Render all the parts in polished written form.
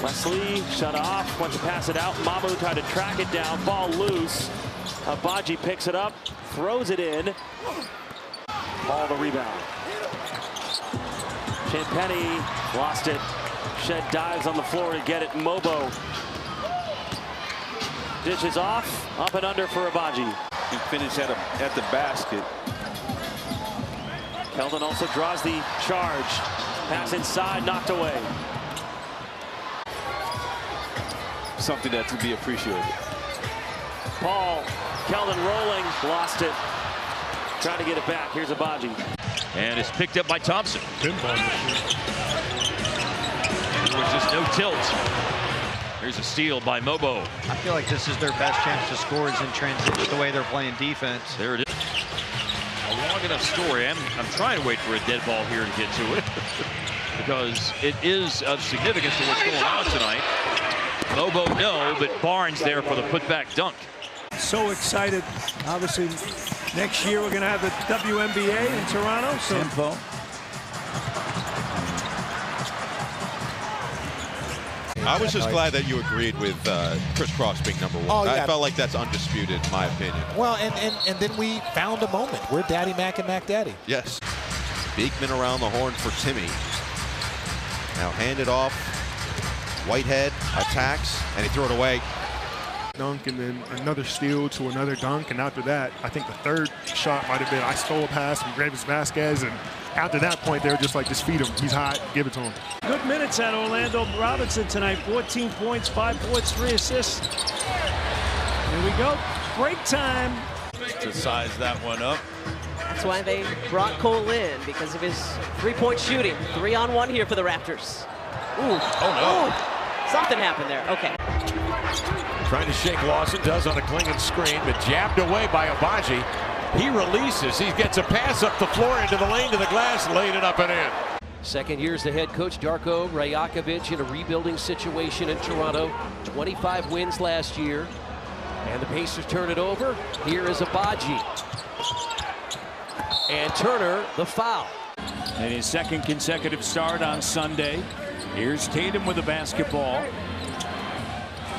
Wesley shut off, went to pass it out. Mamu tried to track it down, ball loose. Agbaji picks it up, throws it in. Ball the rebound. Champagny lost it. Shed dives on the floor to get it. Mobo dishes off, up and under for Agbaji. He finished at the basket. Keldon also draws the charge. Pass inside, knocked away. Something that's to be appreciated. Paul, Keldon rolling, lost it. Trying to get it back. Here's Agbaji. And it's picked up by Thompson. Pinball machine. There was just no tilt. Here's a steal by Mobo. I feel like this is their best chance to score is in transition, the way they're playing defense. There it is. A long enough story. I'm trying to wait for a dead ball here to get to it because it is of significance to what's going on tonight. Mobo no, but Barnes there for the putback dunk. So excited. Obviously, next year we're going to have the WNBA in Toronto. So Tempo. I was just glad that you agreed with Chris Cross being #1. Oh, yeah. I felt like that's undisputed, in my opinion. Well, and then we found a moment. We're Daddy Mac and Mac Daddy. Yes. Beekman around the horn for Timmy. Now handed off. Whitehead attacks, and he threw it away. Dunk, and then another steal to another dunk, and after that, I think the third shot might have been I stole a pass from Gravis Vasquez, and after that point, they were just like, just feed him. He's hot, give it to him. good minutes at Orlando Robinson tonight. 14 points, 5 points, 3 assists. Here we go. Break time. To size that one up. That's why they brought Cole in, because of his three-point shooting. 3-on-1 here for the Raptors. Ooh. Oh, no. Ooh. Something happened there. Okay. Trying to shake Lawson, does on a clinging screen, but jabbed away by Agbaji. He releases, he gets a pass up the floor into the lane to the glass, laid it up and in. Second year as the head coach, Darko Rajakovic in a rebuilding situation in Toronto. 25 wins last year. And the Pacers turn it over. Here is Agbaji. And Turner, the foul. And his second consecutive start on Sunday. Here's Tatum with the basketball.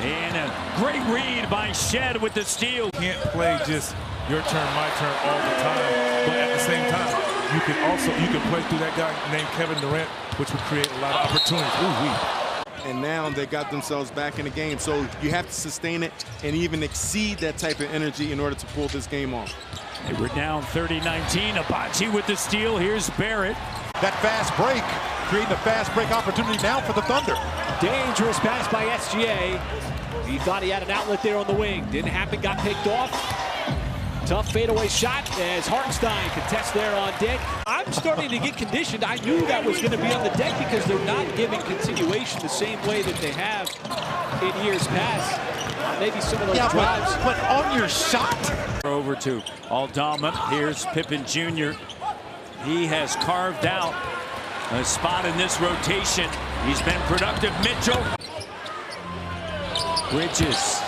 And a great read by Shed with the steal. Can't play just your turn, my turn all the time. But at the same time, you can play through that guy named Kevin Durant, which would create a lot of opportunities. Ooh-wee. And now they got themselves back in the game. So you have to sustain it and even exceed that type of energy in order to pull this game off. They were down 30-19. Agbaji with the steal. Here's Barrett. That fast break, creating a fast break opportunity now for the Thunder. Dangerous pass by SGA. He thought he had an outlet there on the wing. Didn't happen, got picked off. Tough fadeaway shot as Hartenstein contests there on deck. I'm starting to get conditioned. I knew that was going to be on the deck because they're not giving continuation the same way that they have in years past. Maybe some of those drives. But on your shot. Over to Aldama. Here's Pippen Jr. He has carved out a spot in this rotation. He's been productive. Mitchell. Bridges.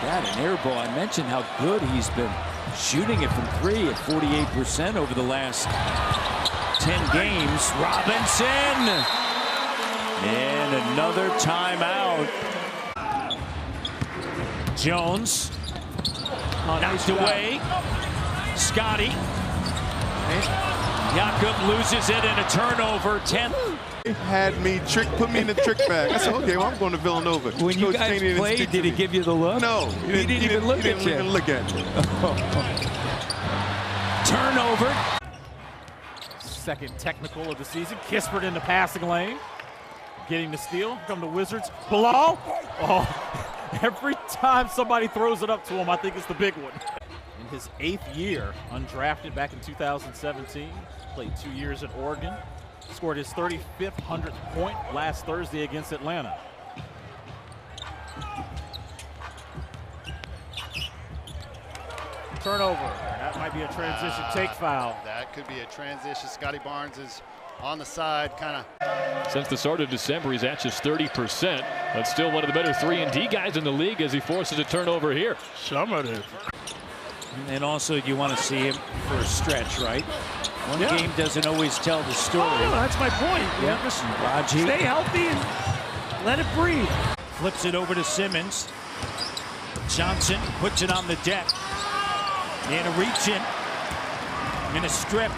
That an air ball. I mentioned how good he's been shooting it from 3 at 48% over the last 10 games. Robinson. And another timeout. Jones. Knocked away. Scotty. Jakob loses it in a turnover. 10th. Had me put me in the trick bag. I said, okay, well, I'm going to Villanova. When you guys played, did he give you the look? No, he didn't even look at you. Even look at me. Turnover. Second technical of the season. Kispert in the passing lane. Getting the steal. Come the Wizards. Bilal. Oh, every time somebody throws it up to him, I think it's the big one. In his 8th year, undrafted back in 2017. Played 2 years at Oregon. Scored his 35th 100th point last Thursday against Atlanta. Turnover. That might be a transition take foul. That could be a transition. Scotty Barnes is on the side, kind of. Since the start of December, he's at just 30%, but still one of the better 3-and-D guys in the league as he forces a turnover here. And also, you want to see him for a stretch, right? One game doesn't always tell the story. Oh, that's my point. Yeah. Agbaji. Stay healthy and Let it breathe. Flips it over to Simmons. Johnson puts it on the deck. And a reach in. And a strip.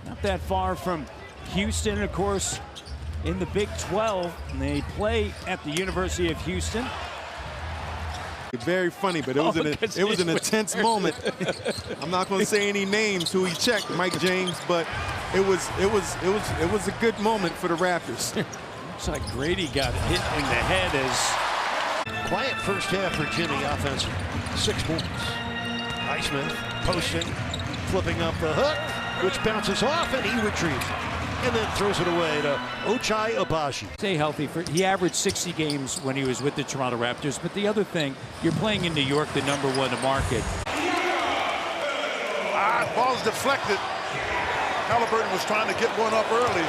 Not that far from Houston, of course, in the Big 12. And they play at the University of Houston. Very funny, but it was an intense moment. I'm not going to say any names who he checked, Mike James, but it was a good moment for the Raptors. Looks like Grady got hit in the head as quiet first half for Jimmy offensive. 6 points. Highsmith posting, flipping up the hook, which bounces off, and he retrieves it. And then throws it away to Ochai Agbaji. Stay healthy. He averaged 60 games when he was with the Toronto Raptors. But the other thing, you're playing in New York, the #1 market. Ball's deflected. Halliburton was trying to get one up early.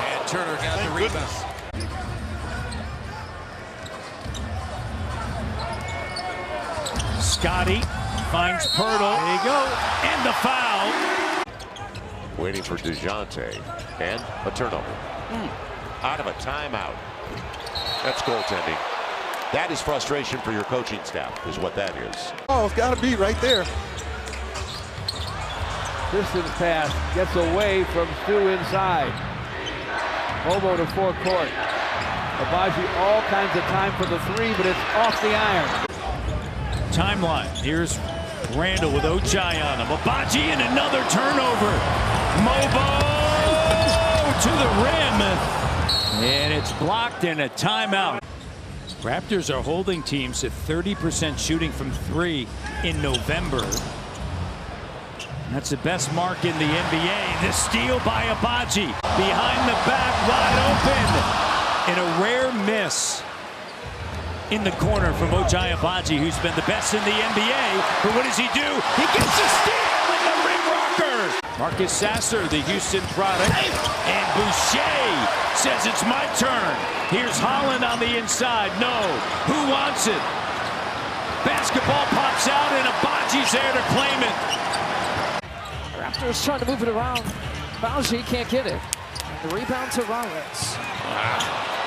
And Turner got the rebound. Scotty finds Pirtle. There you go. And the foul. Waiting for DeJounte, and a turnover. Out of a timeout. That's goaltending. That is frustration for your coaching staff, is what that is. Oh, it's got to be right there. Distance pass gets away from Stu inside. Bobo to forecourt. Agbaji all kinds of time for the three, but it's off the iron. Timeline. Here's Randall with Ochai on him. Agbaji and another turnover. Mobo to the rim. And it's blocked in a timeout. Raptors are holding teams at 30% shooting from 3 in November. That's the best mark in the NBA. The steal by Agbaji. Behind the back, wide open. And a rare miss in the corner from Ochai Agbaji, who's been the best in the NBA. But what does he do? He gets a steal in the rim rocker. Marcus Sasser, the Houston product. And Boucher says it's my turn. Here's Holland on the inside. No. Who wants it? Basketball pops out and Agbaji's there to claim it. Raptors trying to move it around. Agbaji can't get it. And the rebound to Rollins.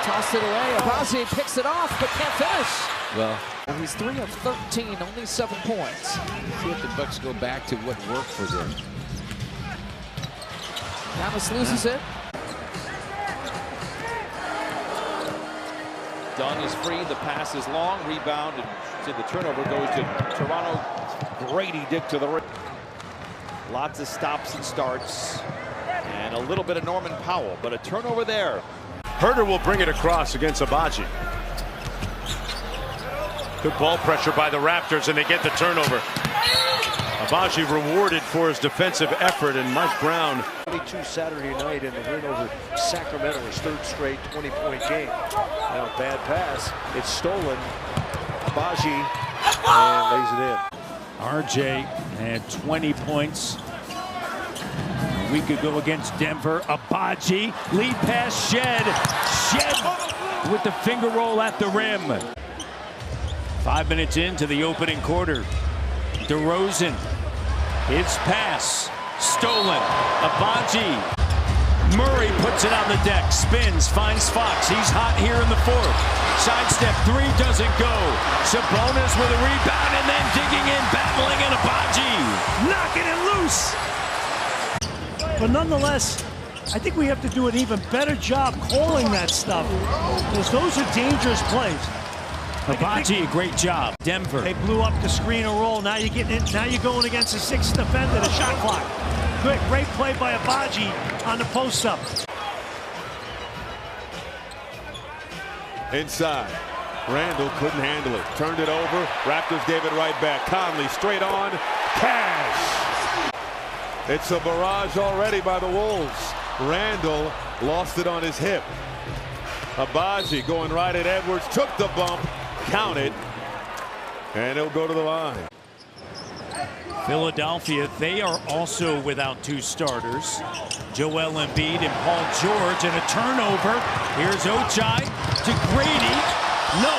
Tossed it away. Agbaji picks it off, but can't finish. Well, he's 3 of 13, only 7 points. See if the Bucks go back to what worked for them. Giannis loses it. Dunn is free. The pass is long. Rebound. And so the turnover goes to Toronto. Grady Dick to the rim. Lots of stops and starts. And a little bit of Norman Powell, but a turnover there. Herter will bring it across against Agbaji. Good ball pressure by the Raptors, and they get the turnover. Agbaji rewarded for his defensive effort, and Mike Brown. 22 Saturday night in the win over Sacramento, his 3rd straight 20-point game. Now bad pass. It's stolen. Agbaji and lays it in. RJ had 20 points a week ago against Denver. Agbaji, lead pass, Shed with the finger roll at the rim. 5 minutes into the opening quarter. DeRozan, his pass, stolen. Agbaji. Murray puts it on the deck, spins, finds Fox. He's hot here in the 4th. Sidestep 3 doesn't go. Sabonis with a rebound and then digging in, battling, and Agbaji knocking it loose. But nonetheless, I think we have to do an even better job calling that stuff, because those are dangerous plays. Agbaji, a great job. Denver. They blew up the screen and roll. Now you're getting it. Now you're going against a 6th defender, the shot clock. Great play by Agbaji on the post up. Inside. Randall couldn't handle it. Turned it over. Raptors gave it right back. Conley straight on. Cash. It's a barrage already by the Wolves. Randall lost it on his hip. Agbaji going right at Edwards. Took the bump. Counted. And he'll go to the line. Philadelphia, they are also without 2 starters. Joel Embiid and Paul George, and a turnover. Here's Ochai to Grady. No,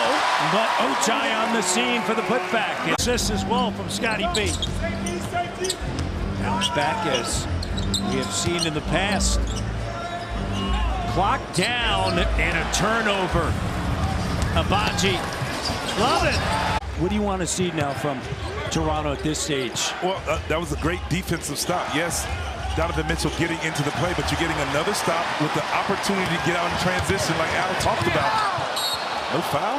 but Ochai on the scene for the putback. Assist as well from Scotty B. Bounce back as we have seen in the past. Clock down and a turnover. Agbaji. Love it. What do you want to see now from Toronto at this stage? Well, that was a great defensive stop. Yes, Donovan Mitchell getting into the play, but you're getting another stop with the opportunity to get out in transition like Al talked about. No foul?